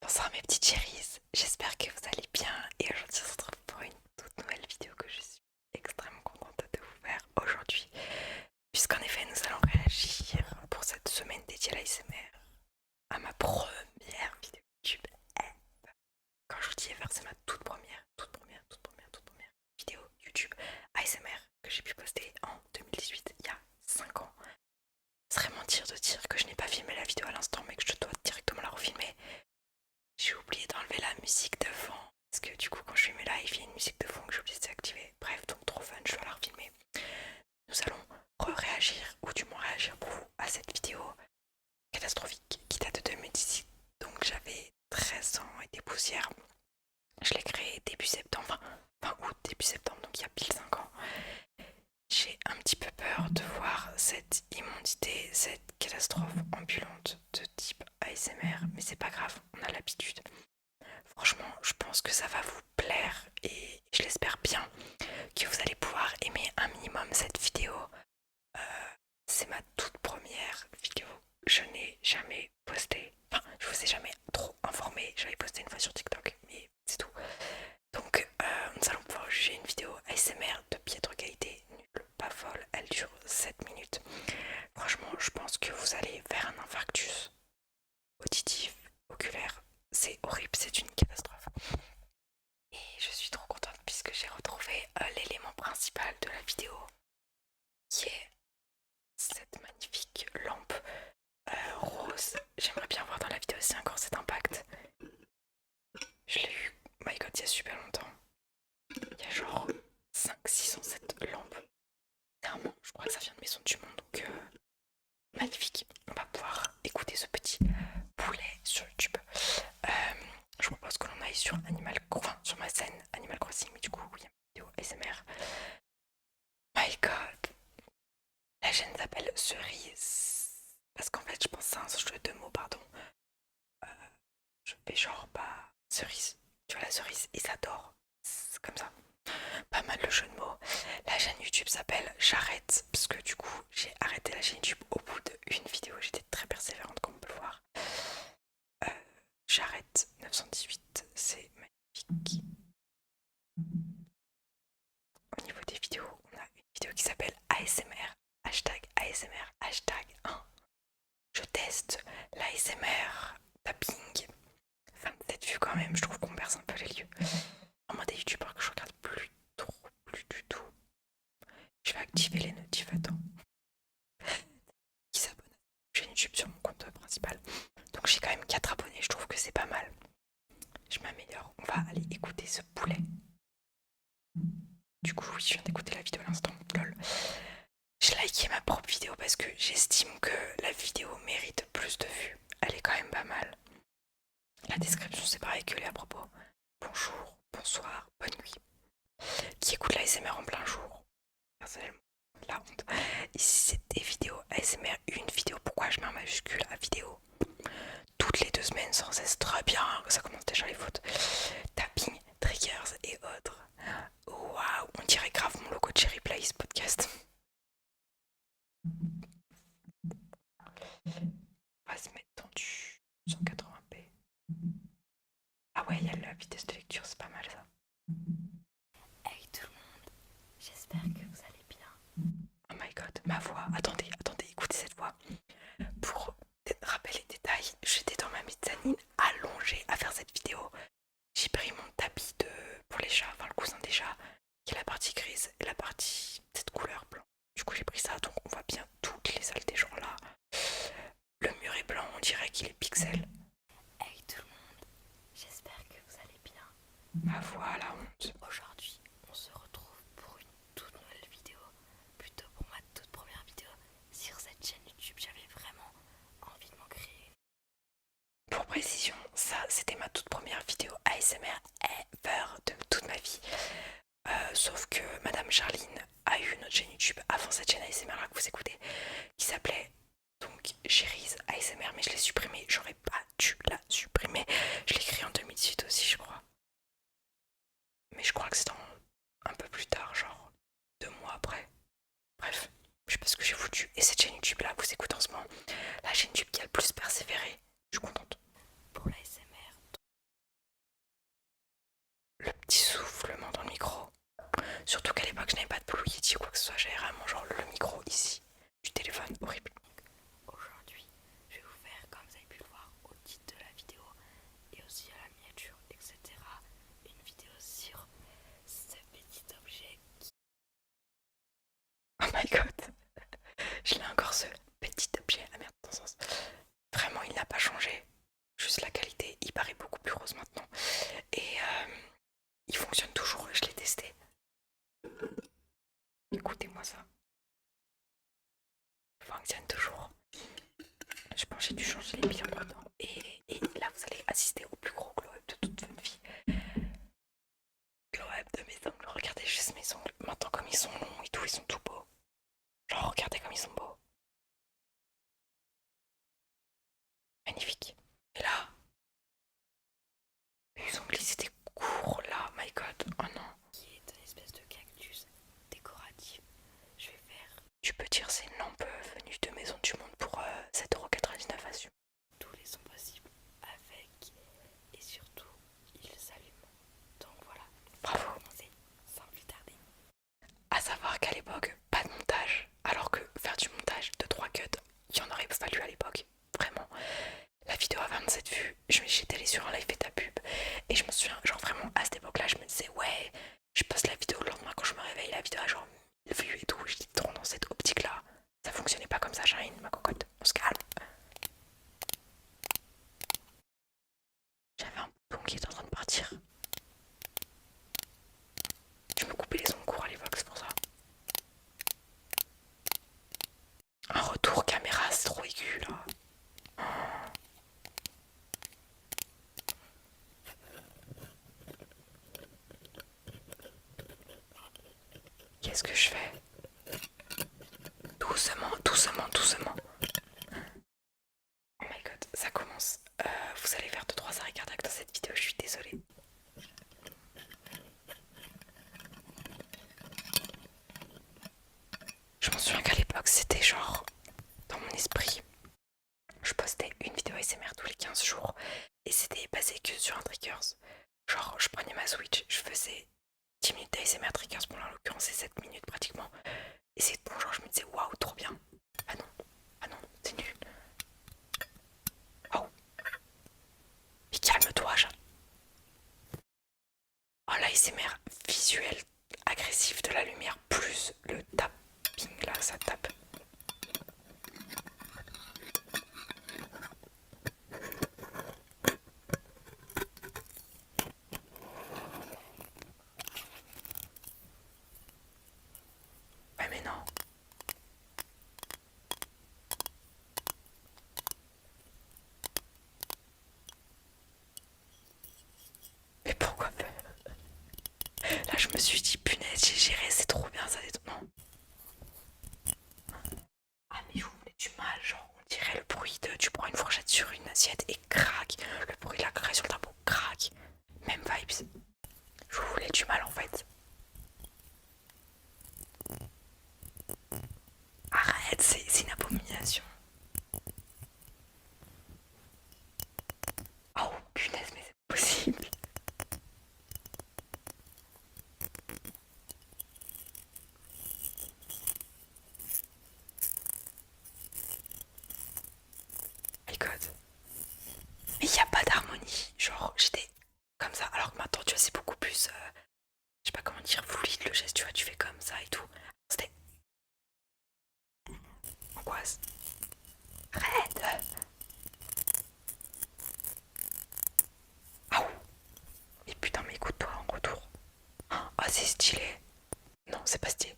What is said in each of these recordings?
Bonsoir mes petites chéries, j'espère que vous allez bien et aujourd'hui on se retrouve pour une toute nouvelle vidéo que je suis extrêmement contente de vous faire aujourd'hui puisqu'en effet nous allons réagir pour cette semaine dédiée à l'ASMR à ma première vidéo YouTube. Quand je vous dis ever, c'est ma toute première vidéo YouTube ASMR que j'ai pu poster en 2018, il y a 5 ans. Ce serait mentir de dire que je n'ai pas filmé la vidéo à l'instant mais que je dois directement la refilmer. J'ai oublié d'enlever la musique de fond. Parce que du coup, quand je filme live, il y a une musique de fond que j'ai oublié de désactiver. Bref, donc trop fun, je dois la refilmer. Nous allons réagir, ou du moins réagir pour vous, à cette vidéo catastrophique qui date de 2018. Donc j'avais 13 ans et des poussières. Je l'ai créée début septembre, fin août, début septembre, donc il y a pile 5 ans. J'ai un petit peu peur de voir cette immondité, cette catastrophe ambulante de type ASMR, mais c'est pas grave, on a l'habitude. Franchement, je pense que ça va vous plaire et je l'espère bien que vous allez pouvoir aimer un minimum cette vidéo. C'est ma toute première vidéo. Je n'ai jamais posté, enfin, je vous ai jamais trop informé. J'avais posté une fois sur TikTok, mais c'est tout. Donc, nous allons pouvoir juger une vidéo ASMR de piètre qualité, nulle, pas folle. Elle dure 7 minutes. Franchement, je pense que vous allez faire un infarctus auditif, oculaire. C'est horrible, c'est une catastrophe. Et je suis trop contente puisque j'ai retrouvé l'élément principal de la vidéo qui est cette magnifique lampe rose. J'aimerais bien voir dans la vidéo aussi encore cet impact. Je l'ai eu, my god, il y a super longtemps. Il y a genre 5, 6 ans cette lampe. Clairement, je crois que ça vient de Maison du Monde, donc magnifique. On va pouvoir écouter ce petit poulet sur YouTube. Je propose que l'on aille sur sur ma scène Animal Crossing, mais du coup, il y a une vidéo ASMR. My god, la chaîne s'appelle Cerise. Parce qu'en fait, je pense que c'est un jeu de mots, pardon. Je fais genre, bah, cerise. Tu vois la cerise, et ça dort. C'est comme ça. Pas mal le jeu de mots. La chaîne YouTube s'appelle J'arrête. Parce que du coup, j'ai arrêté la chaîne YouTube au bout d'une vidéo. J'étais très persévérante, comme on peut le voir. J'arrête 918. C'est magnifique. Au niveau des vidéos, on a une vidéo qui s'appelle ASMR. Hashtag ASMR. Hashtag 1. Je teste l'ASMR tapping. 27 vues quand même, je trouve qu'on berce un peu les lieux. En mode des youtubeurs que je regarde plus du tout. Je vais activer les notifs, attends. Qui s'abonne à la chaîne YouTube sur mon compte principal. Donc j'ai quand même 4 abonnés, je trouve que c'est pas mal. Je m'améliore. On va aller écouter ce poulet. Du coup, oui, je viens d'écouter la vidéo à l'instant. Lol. J'ai liké ma propre vidéo parce que j'estime que la vidéo mérite plus de vues. Elle est quand même pas mal. La description, c'est pareil que les à propos. Bonjour, bonsoir, bonne nuit. Qui écoute la ASMR en plein jour? Personnellement, la honte. Ici, c'est des vidéos ASMR, une vidéo. Pourquoi je mets en majuscule à vidéo? Toutes les 2 semaines, sans cesse, très bien. Ça commence déjà les fautes. Tapping, triggers et autres. Waouh, on dirait grave mon logo de Cherry Place podcast. On va se mettre dans du 180p. Ah ouais, il y a la vitesse de lecture, c'est pas mal ça. Hey tout le monde, j'espère que vous allez bien. Oh my god, ma voix. Attendez, écoutez cette voix. Pour rappeler les détails, j'étais dans ma mezzanine allongée à faire cette vidéo. J'ai pris mon tapis pour les chats, enfin le coussin des chats, qui est la partie grise et la partie cette couleur blanc. Du coup j'ai pris ça, donc on voit bien toutes les salles des gens là. Le mur est blanc, on dirait qu'il est pixel. Hey tout le monde, j'espère que vous allez bien. Ma voix, la honte. Aujourd'hui, on se retrouve pour une toute nouvelle vidéo, plutôt pour ma toute première vidéo sur cette chaîne YouTube. J'avais vraiment envie de m'en créer. Pour précision, ça c'était ma toute première vidéo ASMR ever de toute ma vie. Sauf que Madame Charline a eu une autre chaîne YouTube avant cette chaîne ASMR là que vous écoutez, qui s'appelait donc Chérise ASMR, mais je l'ai supprimée. J'aurais pas dû la supprimer. Je l'ai créée en 2018 aussi, je crois. Mais je crois que c'est un peu plus tard, genre 2 mois après. Bref, je sais pas ce que j'ai foutu. Et cette chaîne YouTube là, vous écoutez en ce moment, la chaîne YouTube qui a le plus persévéré, je suis contente. Pour la SMR, ce soit généralement genre le micro ici du téléphone, horrible. Aujourd'hui, je vais vous faire, comme vous avez pu le voir au titre de la vidéo et aussi à la miniature, etc., une vidéo sur ce petit objet qui... Oh my god, je l'ai encore ce petit objet. Ah merde, dans ce sens. Vraiment, il n'a pas changé. Juste la qualité, il paraît beaucoup plus rose maintenant. Et il fonctionne toujours, je l'ai testé. Écoutez-moi ça. Il fonctionne toujours. Je pense que j'ai dû changer les pieds en dedans. Et là, vous allez assister au plus gros glow-up de toute votre vie. Glow-up de mes ongles. Regardez juste mes ongles. Maintenant, comme ils sont longs et tout, ils sont tout beaux. Genre, regardez comme ils sont beaux. Magnifique. Et là, mes ongles, ils étaient courts là. My god. Oh non. Qui est une espèce de cactus décoratif. Je vais faire. Tu peux dire c'est une lampe venue de Maison du Monde pour 7,99€ à Su. Tous les sons possibles avec et surtout il s'allume. Donc voilà. Bravo. On va commencer sans plus tarder. À savoir qu'à l'époque, pas de montage. Alors que faire du montage de 3 cuts, il y en aurait fallu à l'époque. Vraiment. La vidéo a 27 vues. J'étais allée sur un live et ta pub. Et je me souviens, genre vraiment à cette époque-là, je me disais, ouais, je poste la vidéo le lendemain quand je me réveille. La vidéo a genre 1000 vues et tout. J'étais trop dans cette optique-là. Ça fonctionnait pas comme ça, Shine, ma cocotte. On se calme. J'avais un bouton qui était en train de partir. Je me coupais les ongles courts à l'époque, c'est pour ça. Un retour caméra, c'est trop aigu là. Qu'est-ce que je fais? Doucement, doucement, doucement. Oh my god, ça commence. Vous allez faire 2-3 arrêts cardiaques dans cette vidéo, je suis désolée. Je m'en souviens qu'à l'époque, c'était genre, dans mon esprit, je postais une vidéo ASMR tous les 15 jours et c'était basé que sur un triggers. Genre, je prenais ma Switch, je faisais 10 minutes d'ASMR triggers, bon là en l'occurrence c'est 7 minutes pratiquement. Et c'est bon, genre je me disais waouh, trop bien. Ah non, c'est nul. Oh, mais calme-toi, oh, l'ASMR visuel agressif de la lumière plus le tapping là, ça tape. Ouais mais non. Mais pourquoi faire? Là je me suis dit punaise, j'ai géré, c'est trop bien ça détonne. Non. Ah mais vous voulez du mal, genre on dirait le bruit de tu prends une fourchette sur une assiette et crac, le bruit de la craie sur le tableau, crac. Même vibes. Je vous voulais du mal en fait. Arrête, c'est une abomination. Oh punaise, mais c'est possible. My god. Mais il n'y a pas d'harmonie. Genre, j'étais comme ça. Alors que maintenant, tu vois, c'est beaucoup plus. Je sais pas comment dire, fluide le geste, tu vois, tu fais comme ça et tout. C'était angoisse. Arrête. Ah ouh. Mais putain, mais écoute-toi en retour. Ah, oh, c'est stylé. Non, c'est pas stylé.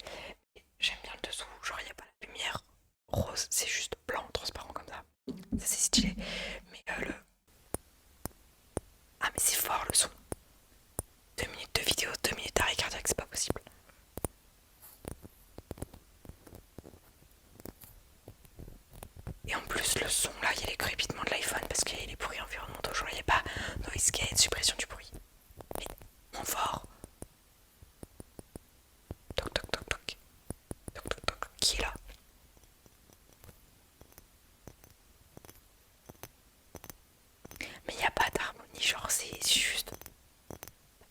J'aime bien le dessous. Genre, il n'y a pas la lumière rose, c'est juste blanc, transparent comme ça. Ça, c'est stylé. Mais le. Ah, mais c'est fort le son. 2 minutes de vidéo, 2 minutes d'arrêt cardiaque, c'est pas possible. Et en plus, le son là, il y a les crépitements de l'iPhone parce qu'il y a les bruits environnementaux. Genre, il n'y a pas noise gate, suppression du bruit. Mais mon fort. Toc toc toc toc. Toc toc toc. Qui est là? Mais il n'y a pas d'harmonie, genre, c'est juste.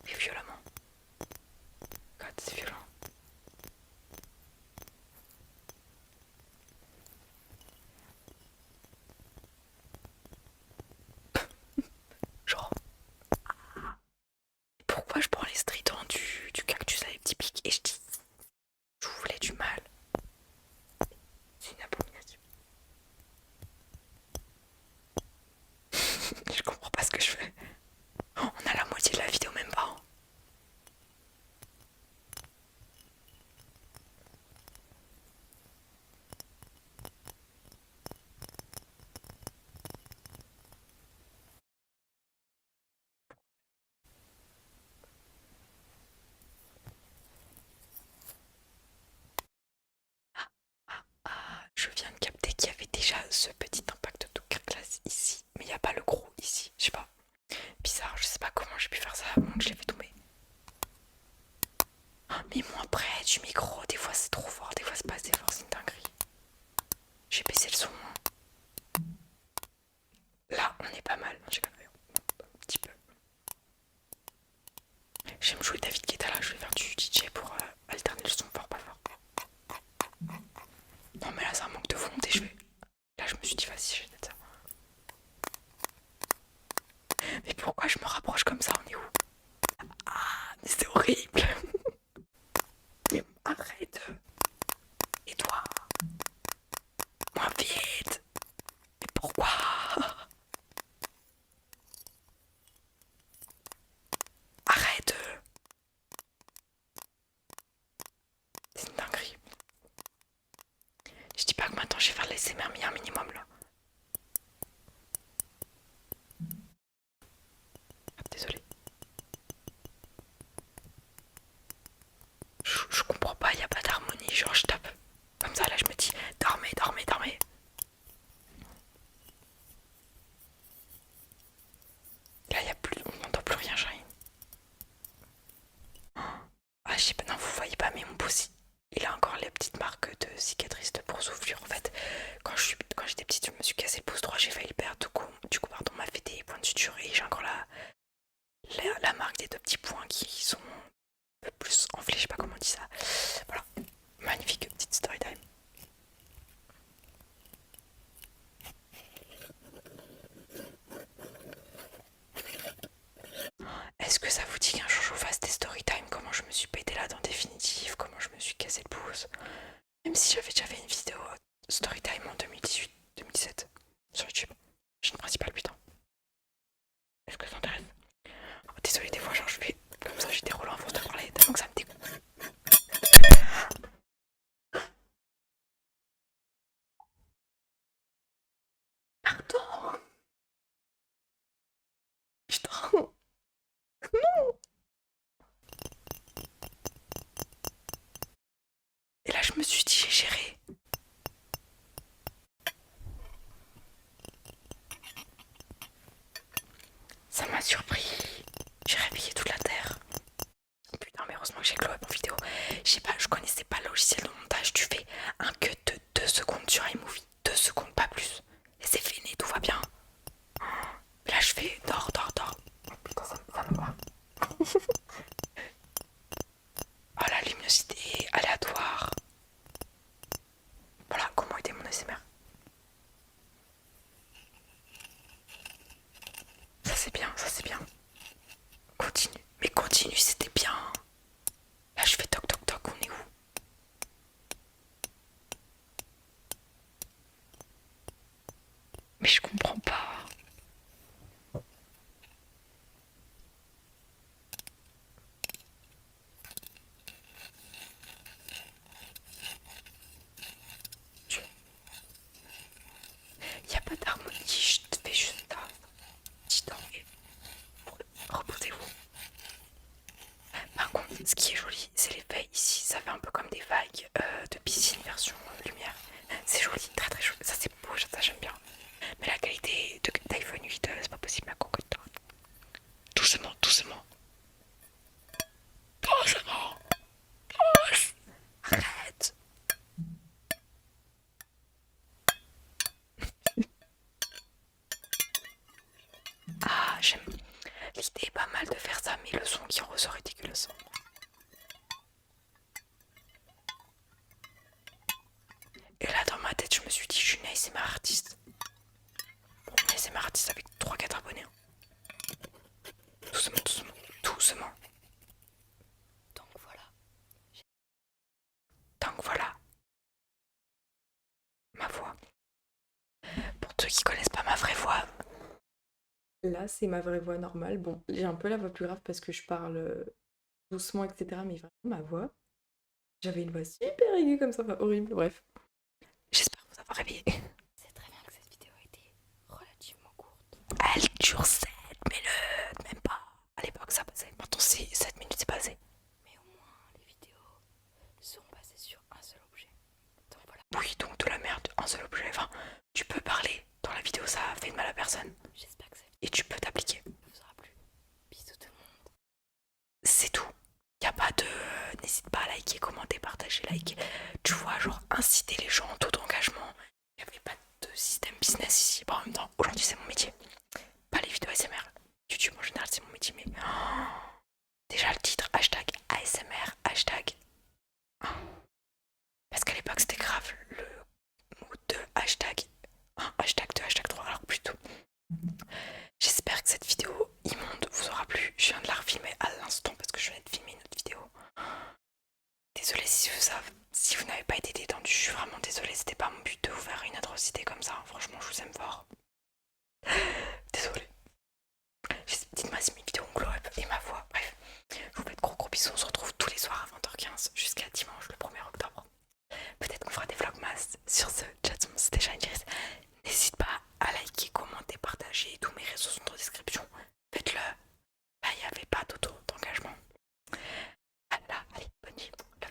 Mais violemment. God, c'est violent. bizarre, je sais pas comment j'ai pu faire ça, à moins que je l'ai fait tomber. Mais moins près du micro, des fois c'est trop fort, des fois c'est pas assez fort, c'est une dinguerie. J'ai baissé le son. Là, on est pas mal. J'ai quand même un petit peu. J'aime jouer David Guetta là, je vais faire du DJ pour alterner le son fort, pas fort. Non mais là c'est un manque de volonté, je vais. Là je me suis dit vas-y, je vais mettre ça. Mais pourquoi je me rapproche comme ça? On est où? Ah, mais c'est horrible. Mais arrête. Et toi? Moins vite. Mais pourquoi? Arrête. C'est une dinguerie. Je dis pas que maintenant je vais faire l'ASMR mais un minimum là. Ah, désolé. Je comprends pas, y a pas d'harmonie. Genre je tape comme ça là, je me dis dormez, dormez, dormez. Là y a plus, on n'entend plus rien, Shine. Ah je sais pas, non vous voyez pas mais mon pouce il a encore les petites marques de cicatrices de boursouflure en fait. Quand j'étais petite je me suis cassé le pouce droit, j'ai failli le perdre. Du coup pardon, on m'a fait des points de suture et j'ai encore la marque des deux petits points qui sont un peu plus enflés, je sais pas comment on dit ça. Voilà, magnifique petite story time. Est-ce que ça vous dit qu'un jour je vous fasse des story time? Comment je me suis pété la dent définitive? Comment je me suis cassé le pouce? Même si j'avais déjà fait une vidéo story time en 2018-2017 sur YouTube. Chaîne principale, putain. Est-ce que ça t'intéresse? Oh, désolé, des fois, genre, je fais comme ça, j'ai des relents avant de parler, tellement que ça me dégoûte. Pardon. Putain. Et là, je me suis dit, j'ai géré. Ça m'a surpris. J'ai réveillé toute la terre. Putain, mais heureusement que j'ai Chloé en vidéo. Je sais pas, je connaissais pas le logiciel de montage. Tu fais un cut de 2 secondes sur iMovie. 2 secondes, pas plus. Et c'est fini, tout va bien. Là, je fais dors, dors, dors. Oh, putain, ça me va. Oh, la luminosité aléatoire. Voilà comment était mon ASMR. Ça c'est bien, ça c'est bien. Continue. Mais continue, c'était bien. Là je fais toc toc toc, on est où? Mais je comprends pas. Y a pas d'harmonie, je te fais juste ça. Dis donc, reposez-vous. Par contre, ce qui est joli, c'est les vagues ici. Ça fait un peu comme des vagues de piscine version lumière. C'est joli, très très joli. Ça c'est beau, ça j'aime bien. Mais la qualité d'iPhone 8, c'est pas possible la cocotte. Doucement, doucement. Doucement. Arrête. Ah, j'aime. L'idée est pas mal de faire ça, mais le son qui en ressort est dégueulasse. Et là, dans ma tête, je me suis dit, je suis une ASMR artiste. Bon, une ASMR artiste avec 3-4 abonnés. Hein. Doucement, doucement, doucement. Donc voilà. Donc voilà. Ma voix. Pour ceux qui connaissent pas ma vraie voix. Là, c'est ma vraie voix normale. Bon, j'ai un peu la voix plus grave parce que je parle doucement, etc. Mais vraiment, ma voix, j'avais une voix super aiguë comme ça, enfin horrible, bref. J'espère vous avoir réveillé. C'est très bien que cette vidéo ait été relativement courte. Elle dure 7 minutes, même pas. À l'époque, ça passait. Maintenant, c'est 7 minutes, c'est passé. Mais au moins, les vidéos seront basées sur un seul objet. Donc voilà. Oui, donc de la merde, un seul objet. Enfin, tu peux parler dans la vidéo, ça fait de mal à personne. J'espère que cette Et tu peux t'appliquer. vidéo vous aura plu. aider les gens en taux d'engagement. Il n'y avait pas de système business ici. Bon, en même temps, aujourd'hui c'est mon métier. Pas les vidéos ASMR. YouTube en général c'est mon métier, mais déjà le titre, hashtag ASMR, hashtag. Parce qu'à l'époque c'était grave le mot de hashtag 1, hashtag 2, hashtag 3, alors plutôt. J'espère que cette vidéo immonde vous aura plu. Je viens de la refilmer à l'instant parce que je viens de filmer une autre vidéo. Désolée si vous n'avez pas été détendu, je suis vraiment désolée, c'était pas mon but de vous faire une atrocité comme ça. Franchement, je vous aime fort. Désolée. Dites-moi si mes vidéos ont glow up et ma voix. Bref, je vous fais de gros bisous. On se retrouve tous les soirs à 20h15 jusqu'à dimanche le 1er octobre. Peut-être qu'on fera des vlogmas. Sur ce, chat, c'était Shaniris. N'hésite pas à liker, commenter, partager. Tous mes réseaux sont en description. Faites-le.